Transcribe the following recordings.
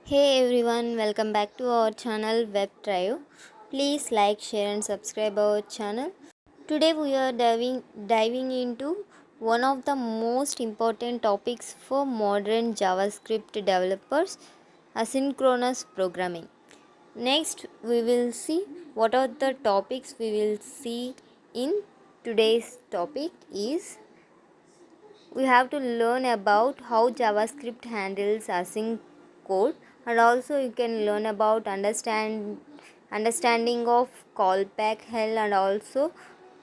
Hey everyone, welcome back to our channel Web Drive. Please like, share, and subscribe our channel. Today we are diving into one of the most important topics for modern JavaScript developers, asynchronous programming. Next, we will see what are the topics we will see in today's topic is we have to learn about how JavaScript handles async code, and also you can learn about understanding of callback hell, and also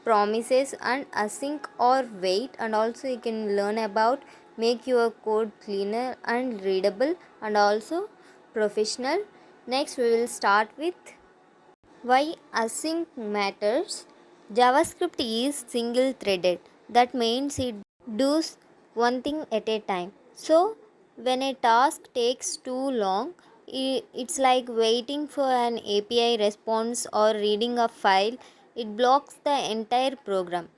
promises and async or wait, and also you can learn about make your code cleaner and readable and also professional. Next we will start with why async matters. JavaScript is single threaded. That means it does one thing at a time. So when a task takes too long, it's like waiting for an API response or reading a file. It blocks the entire program.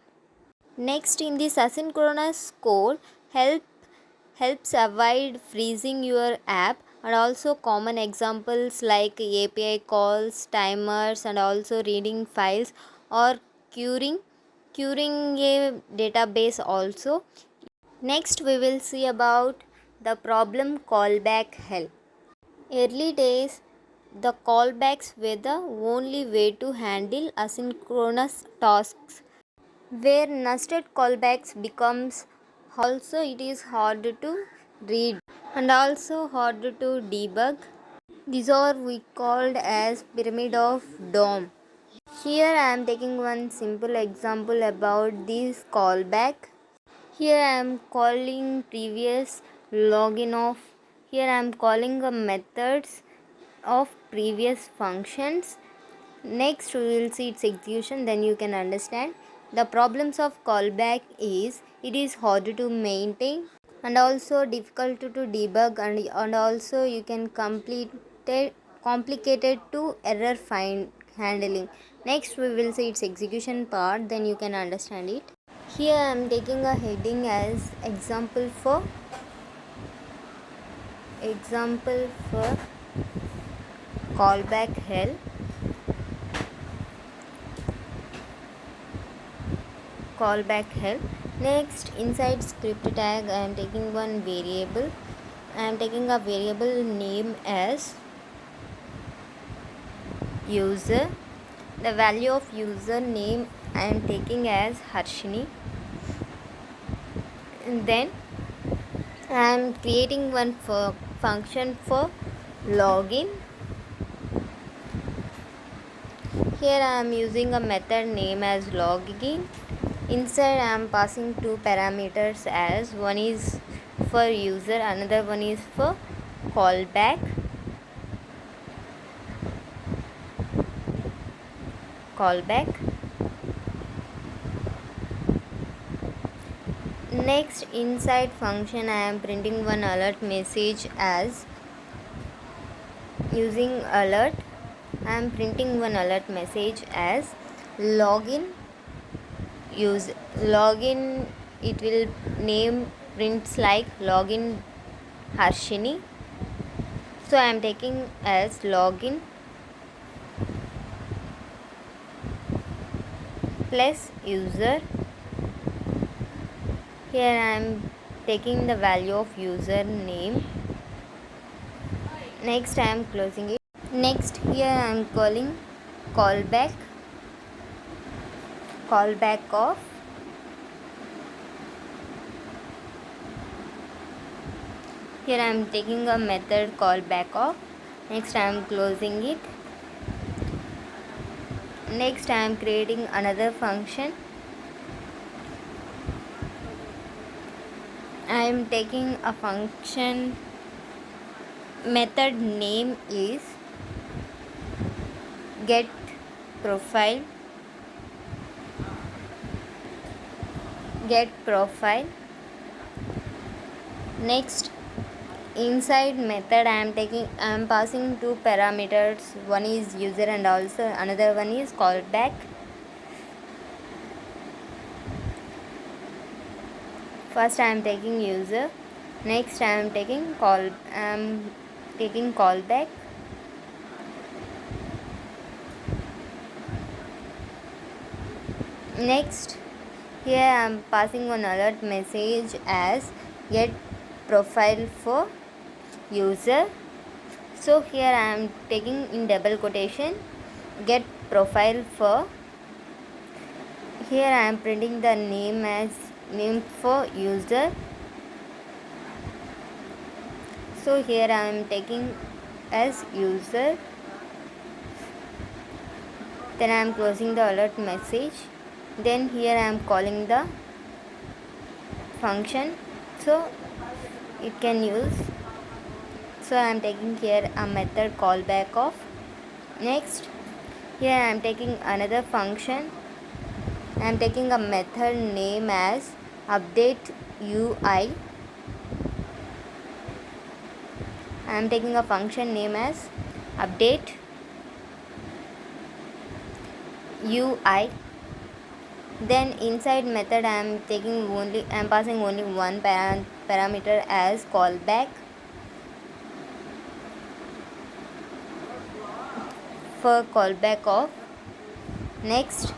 Next, in this asynchronous code helps avoid freezing your app, and also common examples like API calls, timers, and also reading files or queuing a database also. Next we will see about the problem callback hell. Early days, the callbacks were the only way to handle asynchronous tasks, where nested callbacks becomes also it is hard to read and also hard to debug. These are we called as pyramid of dom. Here I am taking one simple example about this callback. Here I am calling previous login of. Here I am calling a methods of previous functions. Next we will see its execution, then you can understand. The problems of callback is it is hard to maintain and also difficult to debug, and also you can complete it complicated to error find handling. Next we will see its execution part, then you can understand it. Here I am taking a heading as example for callback hell. Callback hell. Next, inside script tag I am taking one variable. I am taking a variable name as user. The value of user name I am taking as Harshini. And then I am creating one function for login. Here I am using a method name as login. Inside I am passing two parameters, as one is for user, another one is for callback. Next, inside function I am printing one alert message as using alert. I am printing one alert message as login. It will name prints like login Harshini. So I am taking as login plus user. Here I am taking the value of user name. Next I am closing it. Next, here I am calling callback of. Here I am taking a method callback of. Next I am closing it. Next I am creating another function. I am taking a function method name is get profile. Next, inside method I am passing two parameters, one is user and also another one is callback. First I am taking user. Next I am taking taking callback. Next, here I am passing one alert message as get profile for user. So here I am taking in double quotation get profile for. Here I am printing the name as name for user. So here I am taking as user. Then I am closing the alert message. Then here I am calling the function, so it can use. So I am taking here a method callback of. Next, here I am taking another function. I am taking a method name as update UI. I am taking a function name as update UI. Then inside method I am passing only one parameter as callback for callback of. Next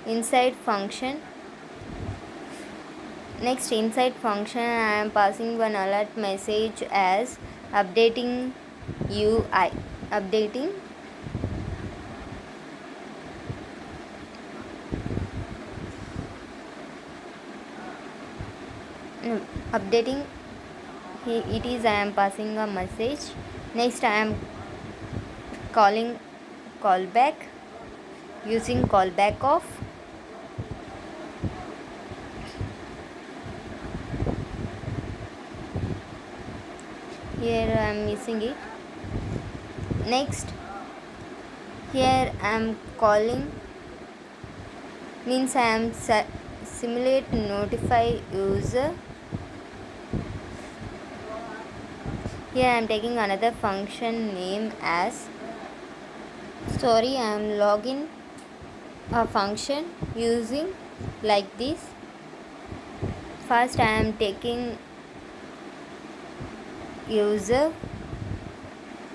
inside function I am passing one alert message as updating UI. Updating it is I am passing a message. Next I am calling callback using callback of. Here I am missing it. Next here I am calling means I am simulate notify user. Here I am taking another function name as I am login a function using like this. First I am taking user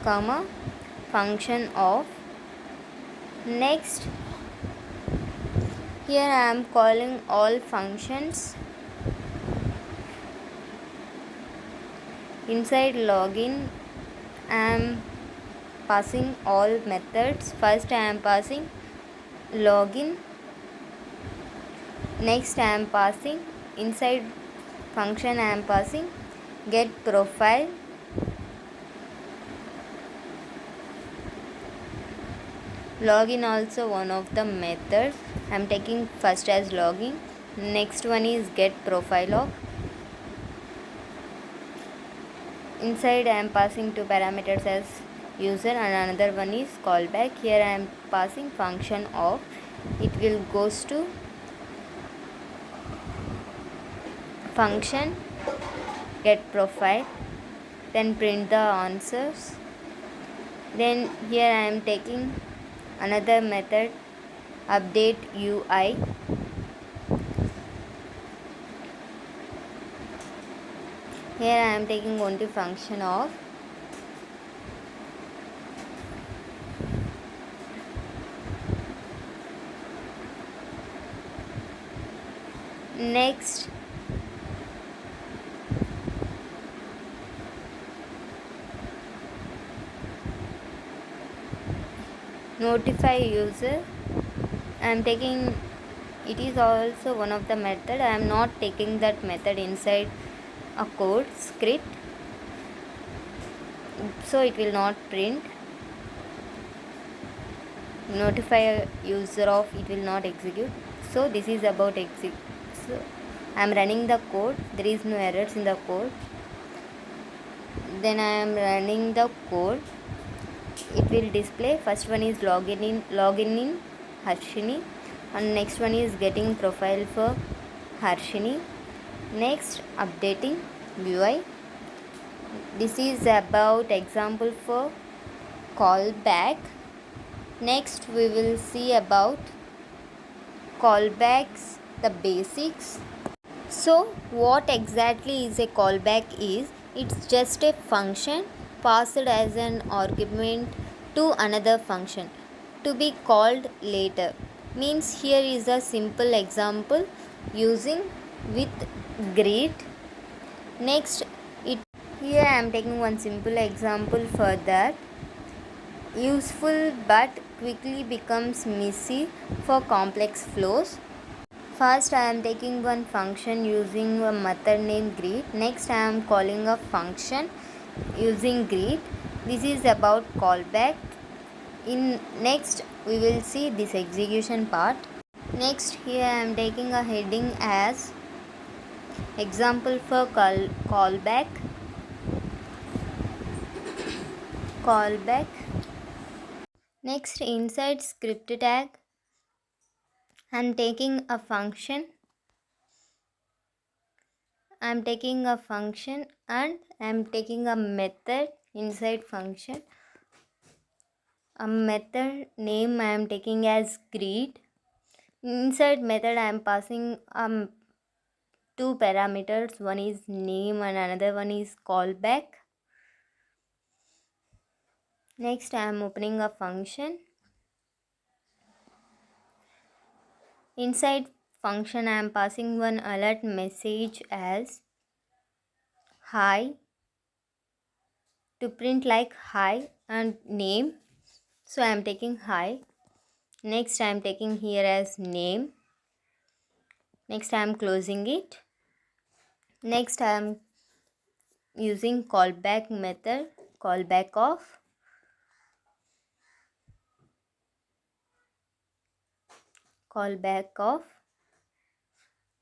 comma function of. Next here I am calling all functions. Inside login I am passing all methods. First I am passing login. Next I am passing inside function I am passing get profile. Login also one of the methods. I am taking first as login. Next one is get profile of. Inside I am passing two parameters as user and another one is callback. Here I am passing function of. It will goes to function get profile, then print the answers. Then here I am taking another method update UI. Here I am taking only function of. Next notify user. I am taking it is also one of the method. I am not taking that method inside a code script, so it will not print. Notify user of it will not execute. So this is about execute. So I am running the code. There is no errors in the code. Then I am running the code. It will display first one is login in Harshini and next one is getting profile for Harshini. Next updating UI. This is about example for callback. Next we will see about callbacks, the basics. So what exactly is a callback is, it's just a function passed as an argument to another function to be called later. Means here is a simple example using with greet. Next, it here I am taking one simple example for that. Useful but quickly becomes messy for complex flows. First I am taking one function using a method named greet. Next I am calling a function using greet. This is about callback. In next we will see this execution part. Next here I am taking a heading as example for callback. Next inside script tag I am taking a function. I am taking a function and I am taking a method inside function. A method name I am taking as greet. Inside method I am passing two parameters. One is name and another one is callback. Next I am opening a function. Inside function I am passing one alert message as hi to print like hi and name. So I am taking hi. Next I am taking here as name. Next I am closing it. Next I am using callback method, callback of.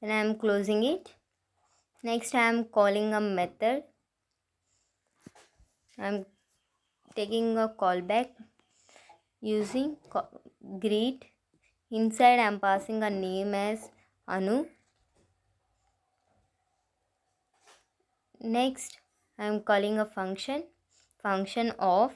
Then I am closing it. Next I am calling a method. I am taking a callback using greet. Inside I am passing a name as Anu. Next I am calling a function of.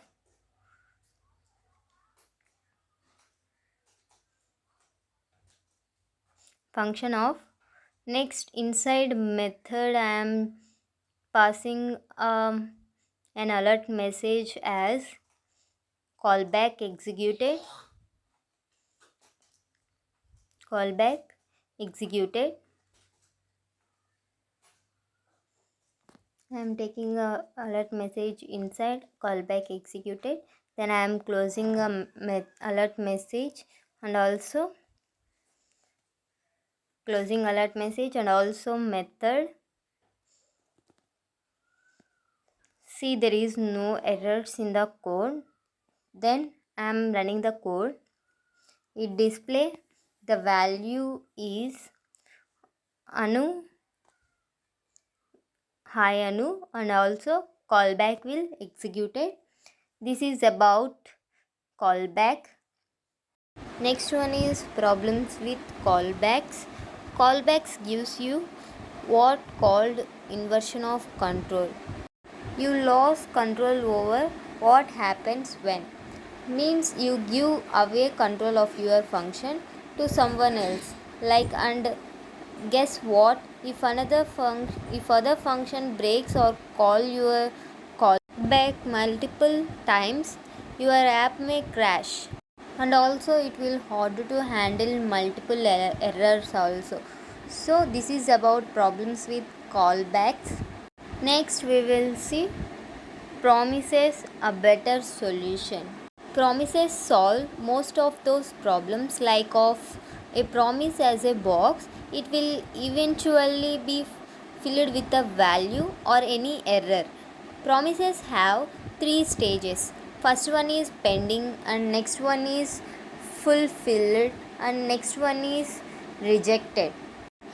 Next inside method I am passing an alert message as callback executed. I am taking a alert message inside callback executed. Then I am closing a alert message and also method. See, there is no errors in the code. Then I am running the code. It display the value is Anu, hi Anu, and also callback will executed. This is about callback. Next one is problems with callbacks. Callbacks gives you what called inversion of control. You lost control over what happens when. Means you give away control of your function to someone else. Like, and guess what? If other function breaks or call your callback multiple times, your app may crash. And also it will hard to handle multiple errors also. So this is about problems with callbacks. Next we will see promises a better solution. Promises solve most of those problems. Like of a promise as a box, it will eventually be filled with a value or any error. Promises have three stages. First one is pending, and next one is fulfilled, and next one is rejected.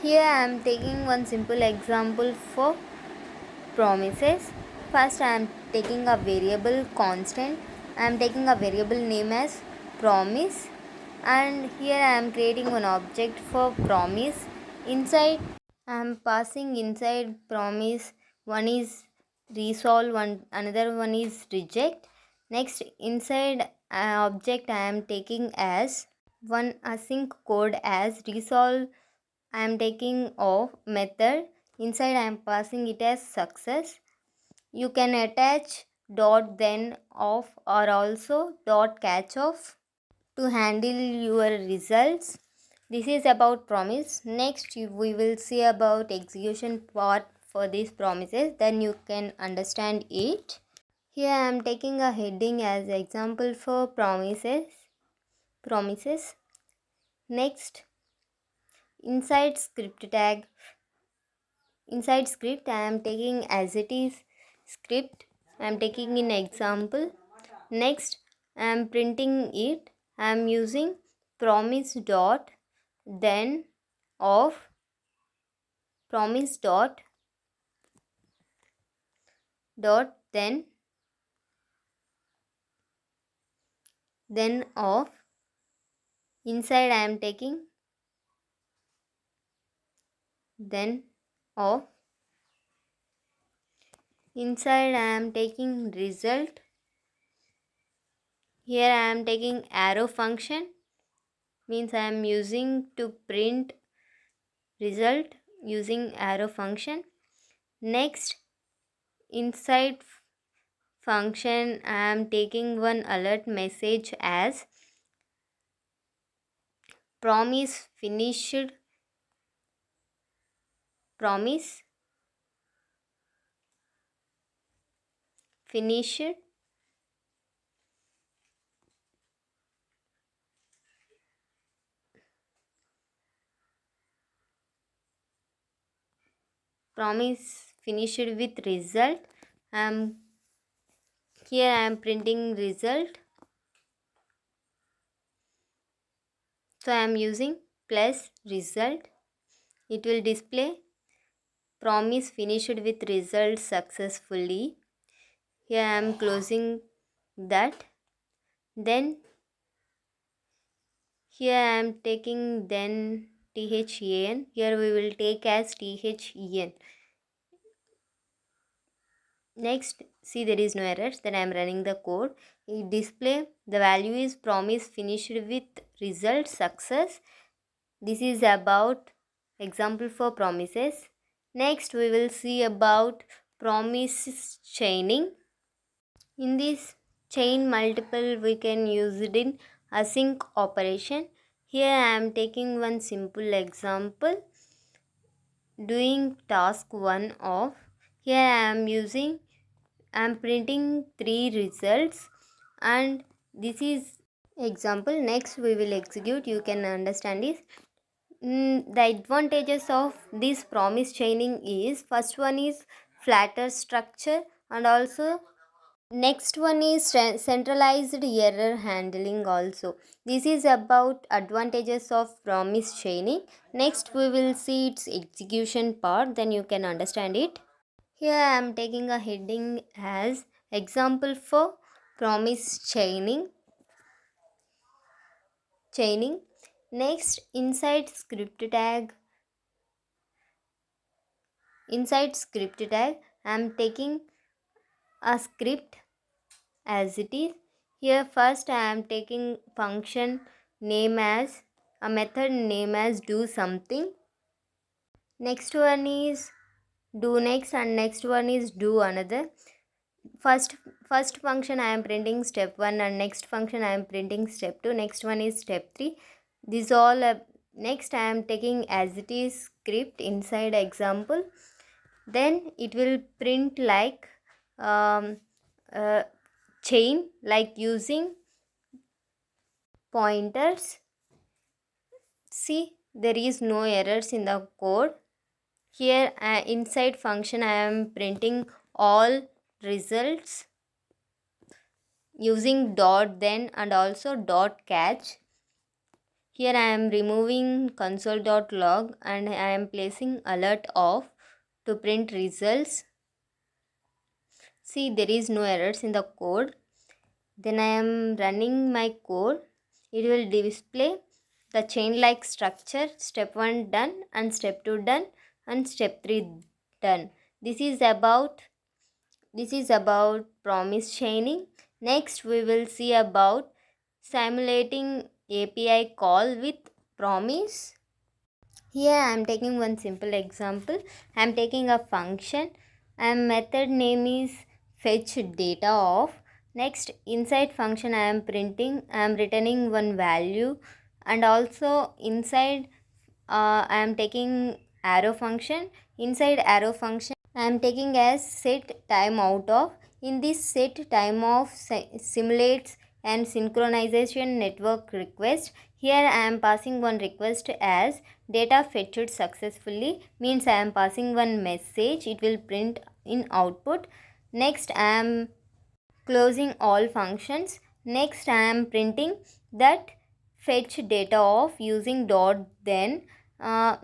Here I am taking one simple example for promises. First I am taking a variable constant. I am taking a variable name as promise, and here I am creating one object for promise. Inside I am passing inside promise, one is resolve, another one is reject. Next inside object I am taking as one async code as resolve. I am taking of method. Inside I am passing it as success. You can attach dot then of or also dot catch of to handle your results. This is about promise. Next we will see about execution part for these promises, then you can understand it. Here I am taking a heading as example for promises. Next, inside script I am taking as it is script, I am taking in example. Next, I am printing it. I am using promise dot then of promise dot then of. Inside I am taking then of. Inside I am taking result. Here I am taking arrow function, means I am using to print result using arrow function. Next, inside function I am taking one alert message as promise finished. Promise finished. Promise finished with result. Here I am printing result. So I am using plus result. It will display promise finished with result successfully. Here I am closing that. Then here I am taking then THEN. Here we will take as THEN. Next, see there is no errors. Then I am running the code. It display the value is promise finished with result success. This is about example for promises. Next we will see about promise chaining. In this chain multiple we can use it in async operation. Here I am taking one simple example doing task 1 of. Here I am printing 3 results and this is example. Next we will execute, you can understand this. The advantages of this promise chaining is first one is flatter structure and also next one is centralized error handling also. This is about advantages of promise chaining. Next we will see its execution part, then you can understand it. Here I am taking a heading as example for promise chaining. Next, inside script tag I am taking a script as it is. Here first I am taking function name as a method name as do something. Next one is do next and next one is do another. First function I am printing step 1 and next function I am printing step 2. Next one is step 3. This all next I am taking as it is script inside example. Then it will print like chain, like using pointers. See, there is no errors in the code. Here inside function I am printing all results using dot then and also dot catch. Here I am removing console.log and I am placing alert off to print results. See, there is no errors in the code. Then I am running my code. It will display the chain like structure, step 1 done and step 2 done and step 3 done. This is about promise chaining. Next we will see about simulating API call with promise. Here I am taking one simple example. I am taking a function and method name is fetch data of. Next, inside function I am returning one value, and also inside I am taking arrow function. Inside arrow function I am taking as set time out of. In this set time of simulates and synchronization network request. Here I am passing one request as data fetched successfully, means I am passing one message, it will print in output. Next I am closing all functions. Next I am printing that fetch data of using dot, then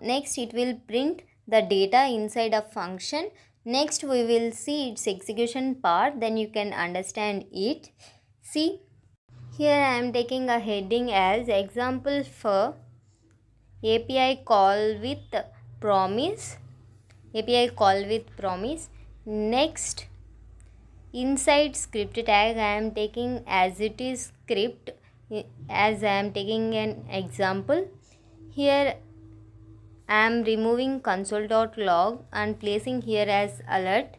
next it will print the data inside a function. Next we will see its execution part, then you can understand it. See, here I am taking a heading as example for API call with promise. API call with promise. Next, inside script tag I am taking as it is script, as I am taking an example. Here I am removing console.log and placing here as alert.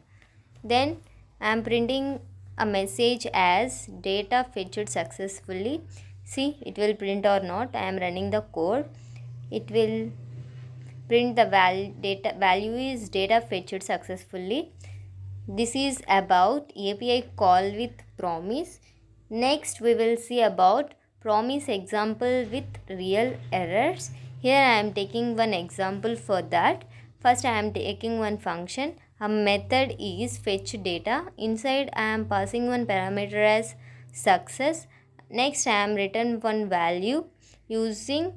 Then I am printing a message as data fetched successfully. See, it will print or not. I am running the code. It will print the value is data fetched successfully. This is about API call with promise. Next we will see about promise example with real errors. Here I am taking one example for that. First I am taking one function. A method is fetch data. Inside I am passing one parameter as success. Next I am return one value using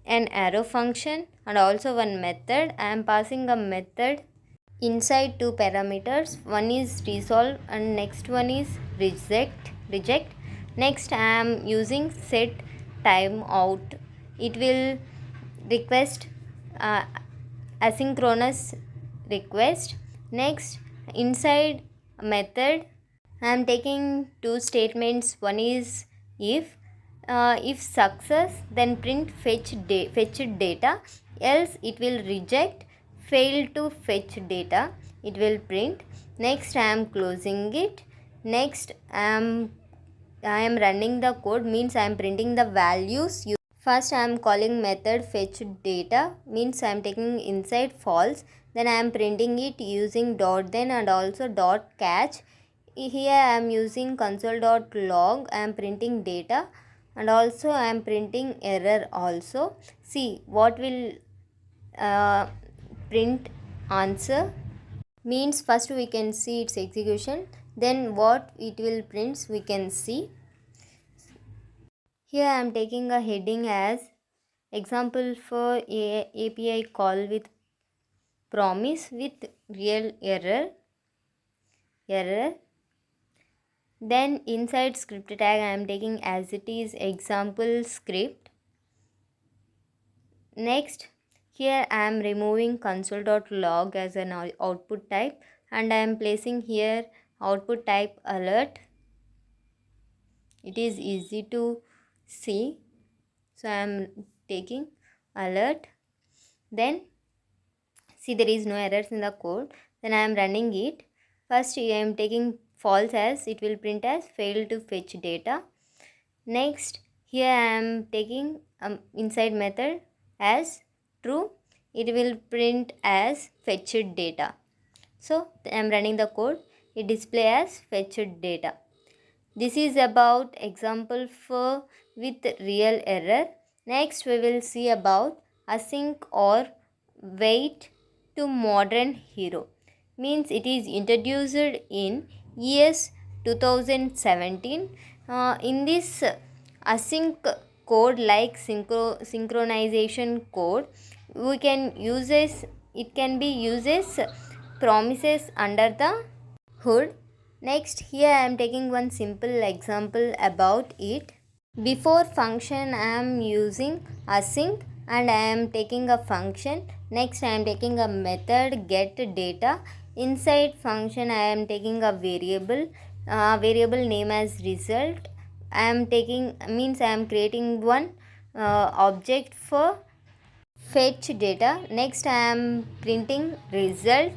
an arrow function and also one method. I am passing a method inside two parameters, one is resolve and next one is reject. Next I am using set time out, it will request asynchronous request. Next, inside method I am taking two statements, one is if success then print fetched data, else it will reject fail to fetch data, it will print. Next I am closing it. Next I am running the code, means I am printing the values. First I am calling method fetch data, means I am taking inside false, then I am printing it using dot then and also dot catch. Here I am using console.log, I am printing data and also I am printing error also. See what will print answer, means first we can see its execution, then what it will print we can see. Here I am taking a heading as example for API call with promise with real error. Then inside script tag I am taking as it is example script. Next, here I am removing console.log as an output type and I am placing here output type alert. It is easy to see, so I am taking alert. Then see, there is no errors in the code, then I am running it. First I am taking false, as it will print as fail to fetch data. Next, here I am taking inside method as true, it will print as fetched data. So I am running the code, it display as fetched data. This is about example for with real error. Next we will see about async or wait to modern hero, means it is introduced in years 2017. In this async code like synchronization code, we can use it can be uses promises under the hood. Next, here I am taking one simple example about it. Before function I am using async and I am taking a function. Next I am taking a method get data. Inside function I am taking a variable name as result. I am taking, means I am creating one object for fetch data. Next I am printing result.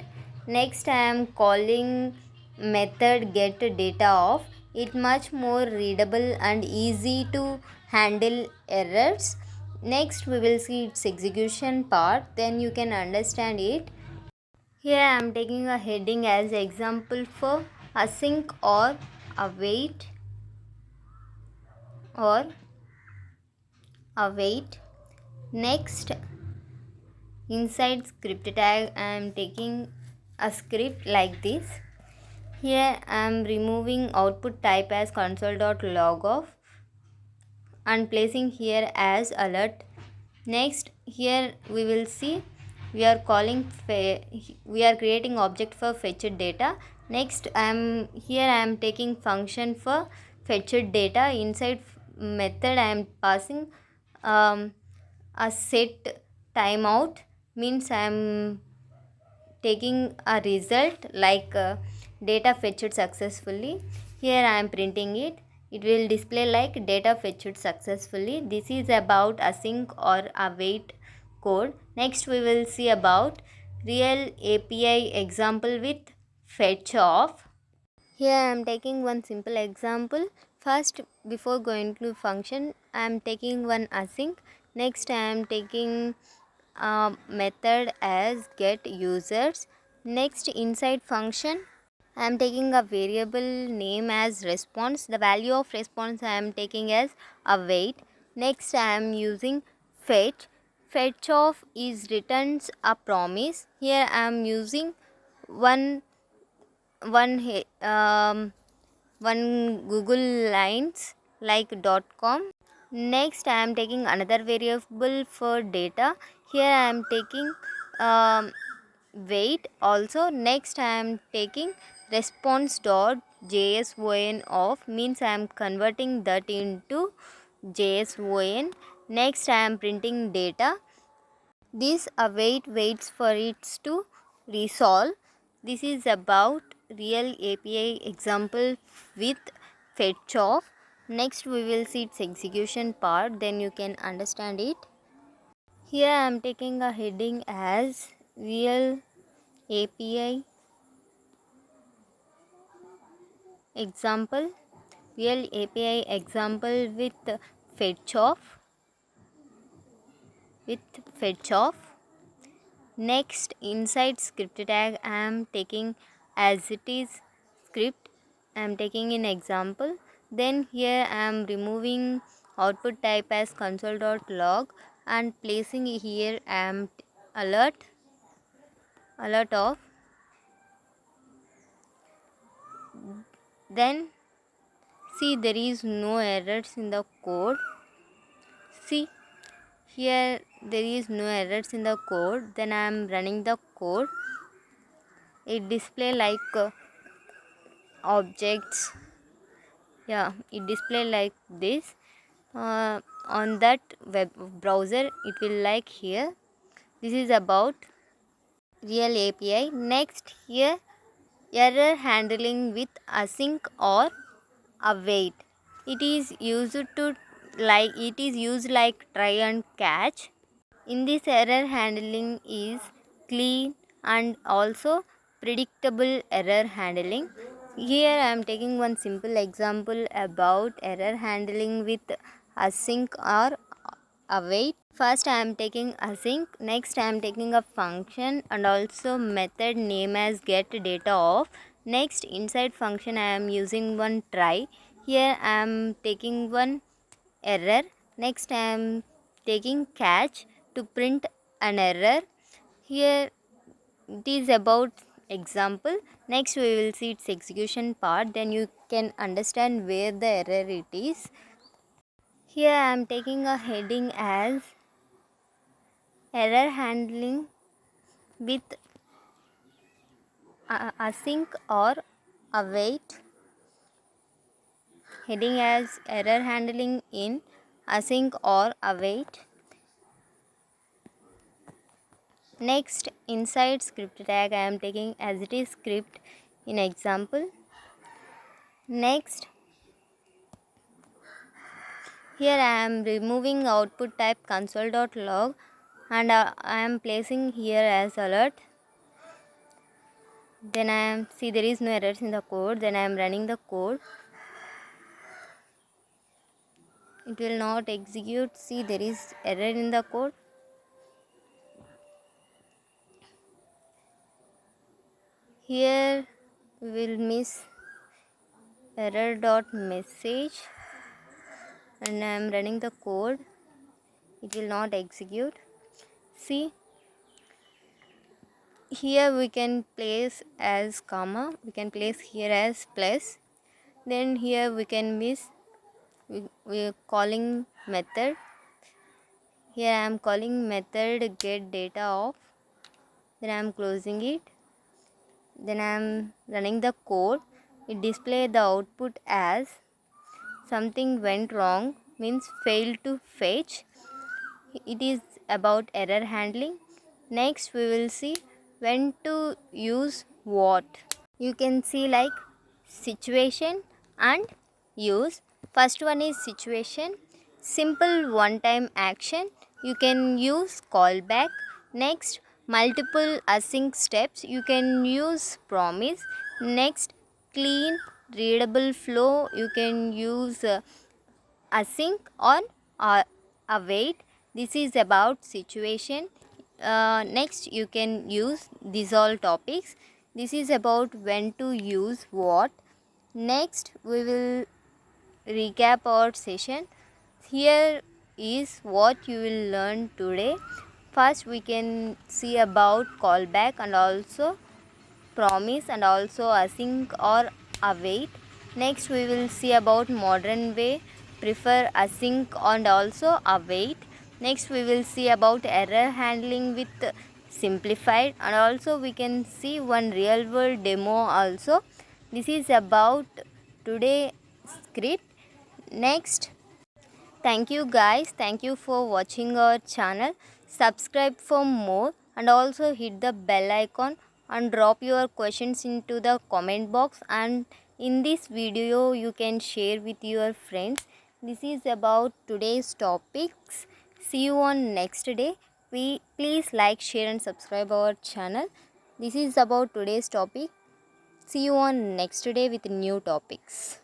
Next I am calling method get data of. It much more readable and easy to handle errors. Next we will see its execution part, then you can understand it. Here I am taking a heading as example for async or await or await. Next, inside script tag I am taking a script like this. Here I am removing output type as console.log of and placing here as alert. Next, here we will see we are we are creating object for fetched data. Next, I am taking function for fetched data. Inside method I am passing um, a set timeout, means I am taking a result like data fetched successfully. Here I am printing it. It will display like data fetched successfully. This is about async or await code. Next we will see about real API example with fetch of. Here I am taking one simple example. First, before going to function, I am taking one async. Next I am taking a method as get users. Next, inside function I am taking a variable name as response. The value of response I am taking as await. Next I am using fetch. Fetch of is returns a promise. Here I am using one one one Google lines like .com. Next I am taking another variable for data. Here I am taking wait also. Next I am taking response dot json of, means I am converting that into json. Next I am printing data. This await waits for it to resolve. This is about real API example with fetch of. Next we will see its execution part, then you can understand it. Here I am taking a heading as real API example. Real API example with fetch of. Next, inside script tag I am taking as it is script. I am taking an example. Then here I am removing output type as console.log and placing here I am alert of. Then see, there is no errors in the code. See, here there is no errors in the code. Then I am running the code. It display like objects. Yeah, it display like this. On that web browser it will like here. This is about real API. Next, here error handling with async or await. It is used like try and catch. In this, error handling is clean and also predictable error handling. Here I am taking one simple example about error handling with async or await. First I am taking async. Next I am taking a function and also method name as get data of. Next, inside function I am using one try. Here I am taking one error. Next I am taking catch to print an error. Here it is about example. Next we will see its execution part, then you can understand where the error it is. Here I am taking a heading as error handling with async or await. Heading as error handling in async or await. Next, inside script tag I am taking as it is script in example. Next, here I am removing output type console.log and I am placing here as alert. Then there is no errors in the code. Then I am running the code. It will not execute. See, there is error in the code. Here we will miss error.message, and I am running the code. It will not execute. See, here we can place as comma, we can place here as plus. Then here we can miss we are calling method. Here I am calling method get data of. Then I am closing it. Then I am running the code. It display the output as something went wrong, means failed to fetch. It is about error handling. Next we will see when to use what. You can see like situation and use. First one is situation, simple one time action. You can use callback. Next, multiple async steps. You can use promise. Next, clean readable flow. You can use async or await. This is about situation. Next, you can use these all topics. This is about when to use what. Next, we will recap our session. Here is what you will learn today. First, we can see about callback and also promise and also async or await. Next we will see about modern way, prefer async and also await. Next we will see about error handling with simplified, and also we can see one real world demo also. This is about today script. Next, thank you guys. Thank you for watching our channel. Subscribe for more and also hit the bell icon and drop your questions into the comment box, and in this video you can share with your friends. This is about today's topics. See you on next day. Please like, share and subscribe our channel. This is about today's topic. See you on next day with new topics.